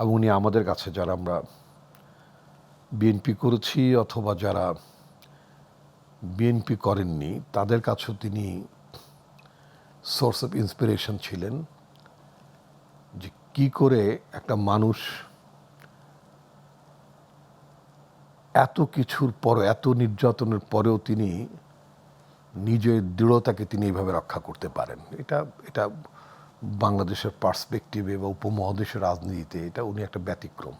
এবং উনি আমাদের কাছে যারা আমরা বিএনপি করেছি অথবা যারা বিএনপি করেননি তাদের কাছেও তিনি সোর্স অফ ইন্সপিরেশন ছিলেন, যে কি করে একটা মানুষ এত কিছুর পরও, এত নির্যাতনের পরেও তিনি নিজের দৃঢ়তাকে তিনি এইভাবে রক্ষা করতে পারেন। এটা বাংলাদেশের পার্সপেক্টিভে বা উপমহাদেশের রাজনীতিতে এটা উনি একটা ব্যতিক্রম।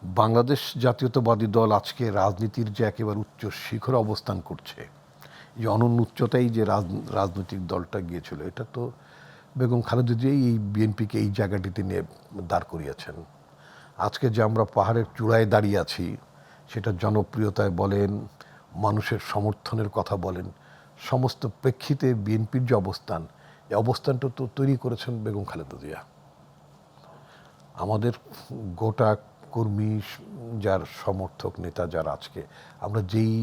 বাংলাদেশ জাতীয়তাবাদী দল আজকে রাজনীতির যে একেবারে উচ্চ শিখরে অবস্থান করছে, যে অনন্য উচ্চতায় যে রাজনৈতিক দলটা গিয়েছিল, এটা তো বেগম খালেদা জিয়াই এই বিএনপিকে এই জায়গাটিতে নিয়ে দাঁড় করিয়েছেন। আজকে যে আমরা পাহাড়ের চূড়ায় দাঁড়িয়ে আছি, সেটা জনপ্রিয়তায় বলেন, মানুষের সমর্থনের কথা বলেন, সমস্ত প্রেক্ষিতে বিএনপির যে অবস্থান, এই অবস্থানটা তো তৈরি করেছেন বেগম খালেদা জিয়া। আমাদের গোটা কর্মী যার সমর্থক নেতা যারা আজকে আমরা যেই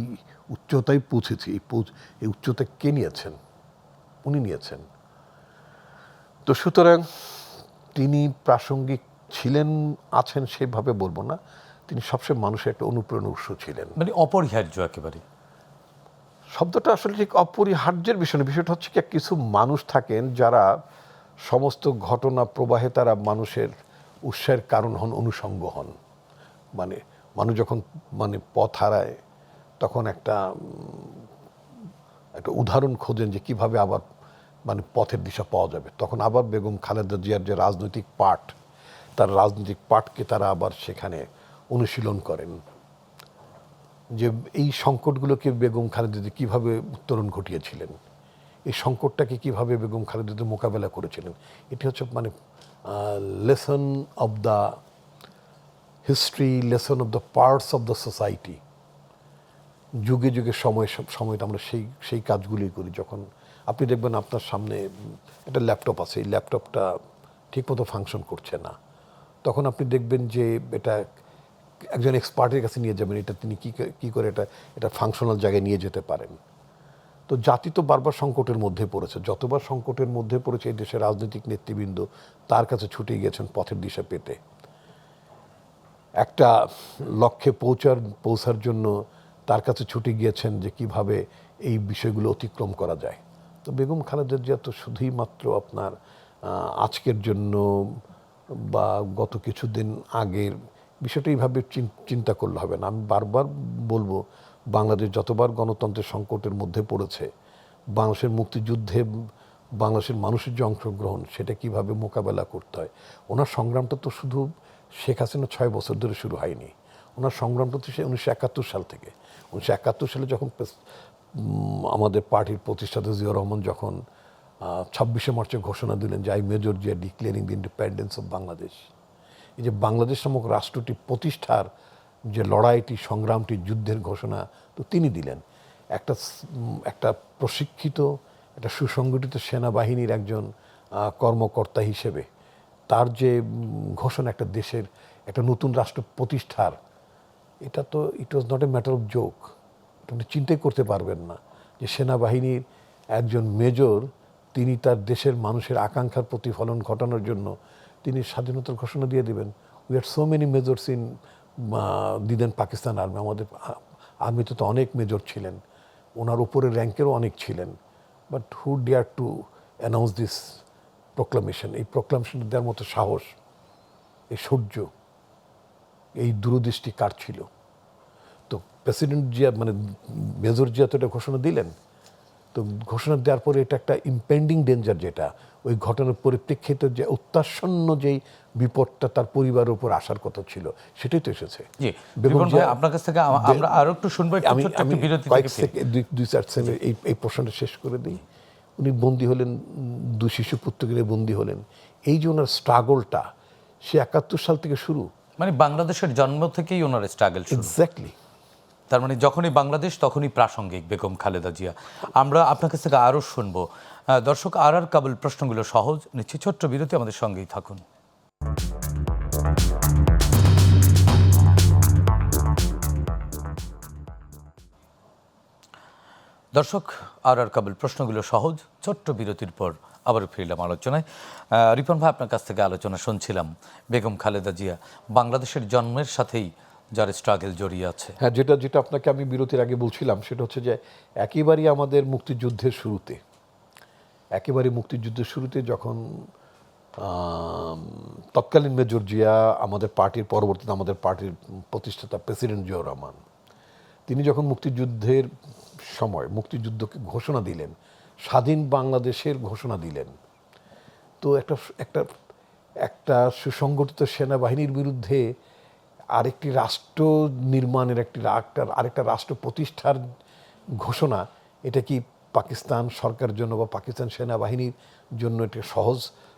উচ্চতায় পৌঁছেছি, এই উচ্চতা কে নিয়েছেন? উনি নিয়েছেন। তো সুতরাং তিনি প্রাসঙ্গিক ছিলেন, আছেন সেভাবে বলবো না, তিনি সবসময় মানুষের একটা অনুপ্রেরণার উৎস ছিলেন। মানে অপরিহার্য একেবারে। শব্দটা আসলে ঠিক অপরিহার্যের বিষয় না, বিষয়টা হচ্ছে কি, কিছু মানুষ থাকেন যারা সমস্ত ঘটনা প্রবাহে তারা মানুষের উৎসাহের কারণ হন, অনুষঙ্গ হন। মানে মানুষ যখন পথ হারায় তখন একটা উদাহরণ খোঁজেন যে কিভাবে আবার পথের দিশা পাওয়া যাবে। তখন আবার বেগম খালেদা জিয়ার যে রাজনৈতিক পাঠ, তার রাজনৈতিক পাঠকে তারা আবার সেখানে অনুশীলন করেন, যে এই সংকটগুলোকে বেগম খালেদা জিয়া কীভাবে উত্তরণ ঘটিয়েছিলেন, এই সংকটটাকে কীভাবে বেগম খালেদা জিয়া মোকাবেলা করেছিলেন। এটি হচ্ছে lesson of the history, lesson of the parts of the society. যুগে যুগে সময়টা আমরা সেই কাজগুলি করি। যখন আপনি দেখবেন আপনার সামনে একটা ল্যাপটপ আছে, এই ল্যাপটপটা ঠিকমতো ফাংশন করছে না, তখন আপনি দেখবেন যে এটা একজন এক্সপার্টের কাছে নিয়ে যাবেন, এটা তিনি কী করে এটা ফাংশনাল জায়গায় নিয়ে যেতে পারেন। তো জাতি তো বারবার সংকটের মধ্যে পড়েছে, যতবার সংকটের মধ্যে পড়েছে এই দেশের রাজনৈতিক নেতৃবৃন্দ তার কাছে ছুটে গিয়েছেন পথের দিশা পেতে, একটা লক্ষ্যে পৌঁছার জন্য তার কাছে ছুটে গিয়েছেন যে কিভাবে এই বিষয়গুলো অতিক্রম করা যায়। তো বেগম খালেদা জিয়া তো শুধুই মাত্র আপনার আজকের জন্য বা গত কিছুদিন আগের বিষয়টা এইভাবে চিন্তা করলে হবে না। আমি বারবার বলবো, বাংলাদেশ যতবার গণতন্ত্রের সংকটের মধ্যে পড়েছে, বাংলাদেশের মুক্তিযুদ্ধে বাংলাদেশের মানুষের যে অংশগ্রহণ, সেটা কিভাবে মোকাবেলা করতে হয়, ওনার সংগ্রামটা তো শুধু শেখ হাসিনা 6 বছর ধরে শুরু হয়নি। ওনার সংগ্রামটা তো সে 1971 সাল থেকে। 1971 সালে যখন আমাদের পার্টির প্রতিষ্ঠাতা জিয়াউর রহমান যখন 26শে মার্চে ঘোষণা দিলেন যে I major Zia declaring the independence of Bangladesh, এই যে বাংলাদেশ নামক রাষ্ট্রটি প্রতিষ্ঠার যে লড়াইটি, সংগ্রামটি, যুদ্ধের ঘোষণা তো তিনি দিলেন। একটা প্রশিক্ষিত, একটা সুসংগঠিত সেনাবাহিনীর একজন কর্মকর্তা হিসেবে তার যে ঘোষণা একটা দেশের একটা নতুন রাষ্ট্র প্রতিষ্ঠার, এটা তো it was not a matter of joke. আপনি চিন্তাই করতে পারবেন না যে সেনাবাহিনীর একজন মেজর তিনি তার দেশের মানুষের আকাঙ্ক্ষার প্রতিফলন ঘটানোর জন্য তিনি স্বাধীনতার ঘোষণা দিয়ে দেবেন। We had so many measures in the then Pakistan army. আমাদের আর্মিতে তো অনেক মেজর ছিলেন, ওনার উপরের র্যাঙ্কেরও অনেক ছিলেন। But who dare to announce this proclamation? এই প্রোক্লামেশন দেওয়ার মতো সাহস, এই সূর্য, এই দূরদৃষ্টি কার ছিল? তো প্রেসিডেন্ট জিয়া মেজর জিয়া তো এটা ঘোষণা দিলেন। তো ঘোষণা দেওয়ার পরে এটা একটা ইম্পেন্ডিং ডেঞ্জার, যেটা ওই ঘটনার পরিপ্রেক্ষিতে যে অত্যাসন্ন যেই বিপদটা তার পরিবারের উপর আসার কথা ছিল, সেটাই তো এসেছে। আপনার কাছ থেকে আমরা আরো একটু শুনবো। আমি দুই চার সেকেন্ড এই প্রশ্নটা শেষ করে দিই। উনি বন্দী হলেন, 2 শিশু পুত্রকে নিয়ে বন্দী হলেন। এই যে ওনার স্ট্রাগলটা, সে 71 সাল থেকে শুরু, বাংলাদেশের জন্ম থেকেই ওনার স্ট্রাগল শুরু। এক্স্যাক্টলি। তার যখনই বাংলাদেশ তখনই প্রাসঙ্গিক বেগম খালেদা জিয়া। আমরা আপনার কাছ থেকে আরও শুনবো। দর্শক, আর কাবুল প্রশ্নগুলো সহজ নিচ্ছি, ছোট্ট বিরতি, আমাদের সঙ্গেই থাকুন। দর্শক, আর কাবুল প্রশ্নগুলো সহজ, ছোট্ট বিরতির পর আবারও ফিরলাম আলোচনায়। রিপন ভাই, আপনার কাছ থেকে আলোচনা শুনছিলাম বেগম খালেদা জিয়া বাংলাদেশের জন্মের সাথেই যার স্ট্রাগল জড়িয়ে আছে। হ্যাঁ, যেটা যেটা আপনাকে আমি বিরতির আগে বলছিলাম সেটা হচ্ছে যে একেবারেই আমাদের মুক্তিযুদ্ধের শুরুতে, একেবারে মুক্তিযুদ্ধের শুরুতে যখন তৎকালীন মেজর জিয়া আমাদের পার্টির, পরবর্তীতে আমাদের পার্টির প্রতিষ্ঠাতা প্রেসিডেন্ট জিয়াউর রহমান, তিনি যখন মুক্তিযুদ্ধের সময় মুক্তিযুদ্ধকে ঘোষণা দিলেন, স্বাধীন বাংলাদেশের ঘোষণা দিলেন, তো একটা একটা একটা সুসংগঠিত সেনাবাহিনীর বিরুদ্ধে আরেকটি রাষ্ট্র নির্মাণের আরেকটা রাষ্ট্র প্রতিষ্ঠার ঘোষণা, এটা কি পাকিস্তান সরকারের জন্য বা পাকিস্তান সেনাবাহিনীর জন্য এটা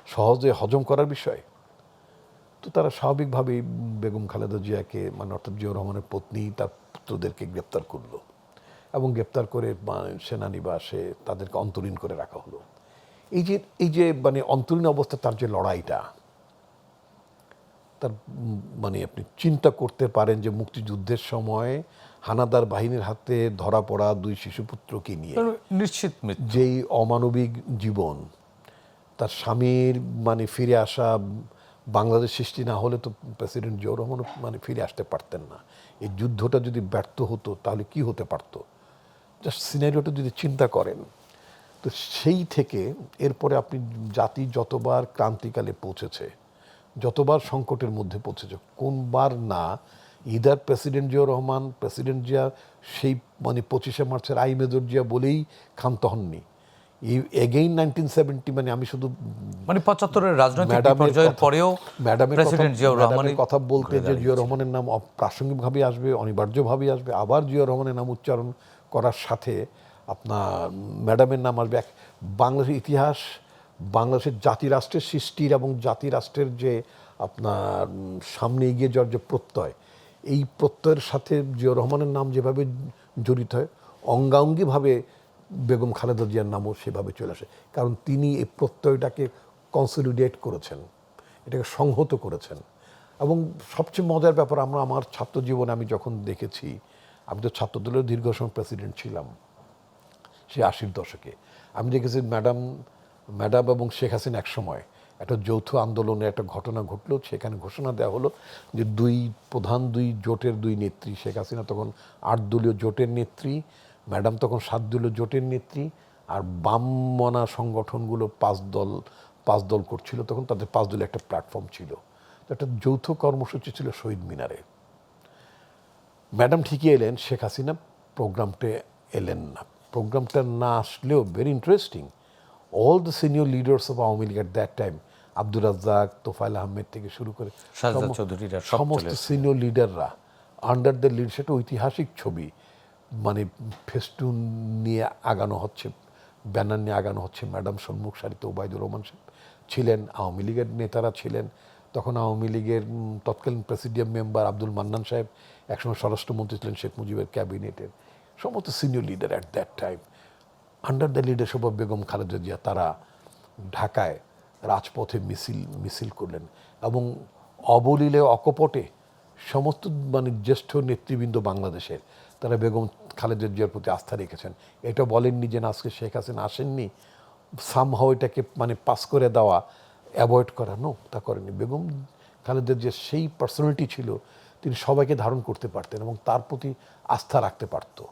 সহজে হজম করার বিষয়? তো তারা স্বাভাবিকভাবেই বেগম খালেদা জিয়াকে, মানে অর্থাৎ জিয়াউর রহমানের পত্নী, তার পুত্রদেরকে গ্রেপ্তার করলো এবং গ্রেপ্তার করে সেনানিবাসে তাদেরকে অন্তরীণ করে রাখা হলো। এই যে মানে অন্তরীণ অবস্থা, তার যে লড়াইটা, তার মানে আপনি চিন্তা করতে পারেন যে মুক্তিযুদ্ধের সময় হানাদার বাহিনীর হাতে ধরা পড়া 2 শিশুপুত্রকে নিয়ে নিশ্চিত মৃত্যু, যেই অমানবিক জীবন, তার স্বামীর মানে ফিরে আসা, বাংলাদেশ সৃষ্টি না হলে তো প্রেসিডেন্ট জিয়াউর রহমান মানে ফিরে আসতে পারতেন না। এই যুদ্ধটা যদি ব্যর্থ হতো তাহলে কি হতে পারতো, জাস্ট সিনারিওটা যদি চিন্তা করেন। তো সেই থেকে এরপরে আপনি জাতি যতবার ক্রান্তিকালে পৌঁছেছে, যতবার সংকটের মধ্যে পৌঁছেছে, কোনবার না either president Ziaur Rahman, president Zia সেই মানে 25শে মার্চের আই মেজর জিয়া বলেই ক্ষান্ত হননি। এগেইন 1970, মানে আমি শুধু মানে 75-এর রাজনৈতিক বিপর্যয়ের পরেও প্রেসিডেন্ট জিয়াউর রহমানের কথা বলতে যে জিয়াউর রহমানের নাম প্রাসঙ্গিকভাবেই আসবে, অনিবার্যভাবেই আসবে, আবার জিয়াউর রহমানের নাম উচ্চারণ করার সাথে আপনার ম্যাডামের নাম আসবে। বাংলাদেশের ইতিহাস, বাংলাদেশের জাতিরাষ্ট্রের সৃষ্টির এবং জাতিরাষ্ট্রের যে আপনার সামনে এগিয়ে যাওয়ার যে প্রত্যয়, এই প্রত্যয়ের সাথে জিয়াউর রহমানের নাম যেভাবে জড়িত হয়, অঙ্গাঙ্গিভাবে বেগম খালেদা জিয়ার নামও সেভাবে চলে আসে। কারণ তিনি এই প্রত্যয়টাকে কনসলিডেট করেছেন, এটাকে সংহত করেছেন। এবং সবচেয়ে মজার ব্যাপার, আমার ছাত্র জীবনে আমি যখন দেখেছি, আমি তো ছাত্রদলের দীর্ঘ সময় প্রেসিডেন্ট ছিলাম সেই 80-র দশকে, আমি দেখেছি ম্যাডাম এবং শেখ হাসিনা এক সময় একটা যৌথ আন্দোলনের একটা ঘটনা ঘটলো। সেখানে ঘোষণা দেওয়া হলো যে প্রধান দুই জোটের 2 নেত্রী, শেখ হাসিনা তখন 8 দলীয় জোটের নেত্রী, ম্যাডাম তখন 7 দলীয় জোটের নেত্রী, আর বামমনা সংগঠনগুলো 5 দল করছিল তখন, তাদের 5 দলীয় একটা প্ল্যাটফর্ম ছিল। তো একটা যৌথ কর্মসূচি ছিল শহীদ মিনারে। ম্যাডাম ঠিকই এলেন, শেখ হাসিনা প্রোগ্রামটা এলেন না। প্রোগ্রামটা না আসলেও very interesting, all the senior leaders of Awami League at that time, Abdur Razzak, Tofail Ahmed থেকে শুরু করে সমস্ত সিনিয়র লিডাররা আন্ডার দ্য লিড, সেটা ঐতিহাসিক ছবি, মানে ফেস্টুন নিয়ে আগানো হচ্ছে, ব্যানার নিয়ে আগানো হচ্ছে, ম্যাডাম সম্মুখ সারিতে ওবায়দুর রহমান সাহেব ছিলেন, আওয়ামী লীগের নেতারা ছিলেন, তখন আওয়ামী লীগের তৎকালীন প্রেসিডিয়াম মেম্বার আব্দুল মান্নান সাহেব একসময় স্বরাষ্ট্রমন্ত্রী ছিলেন শেখ মুজিবের ক্যাবিনেটের, সমস্ত senior leader at that time under the leadership of Begum Khaleda Zia, তারা ঢাকায় রাজপথে মিছিল করলেন এবং অবলীলে অকপটে সমস্ত মানে জ্যেষ্ঠ নেতৃবৃন্দ বাংলাদেশের, তারা বেগম খালেদা জিয়ার প্রতি আস্থা রেখেছেন। এটা বলেননি যে না আজকে শেখ হাসিনা আসেননি, সামহাও এটাকে মানে পাস করে দেওয়া, অ্যাভয়েড করা, নো, তা করেনি। বেগম খালেদা জিয়ার সেই পার্সোনালিটি ছিল, তিনি সবাইকে ধারণ করতে পারতেন এবং তার প্রতি আস্থা রাখতে পারতো।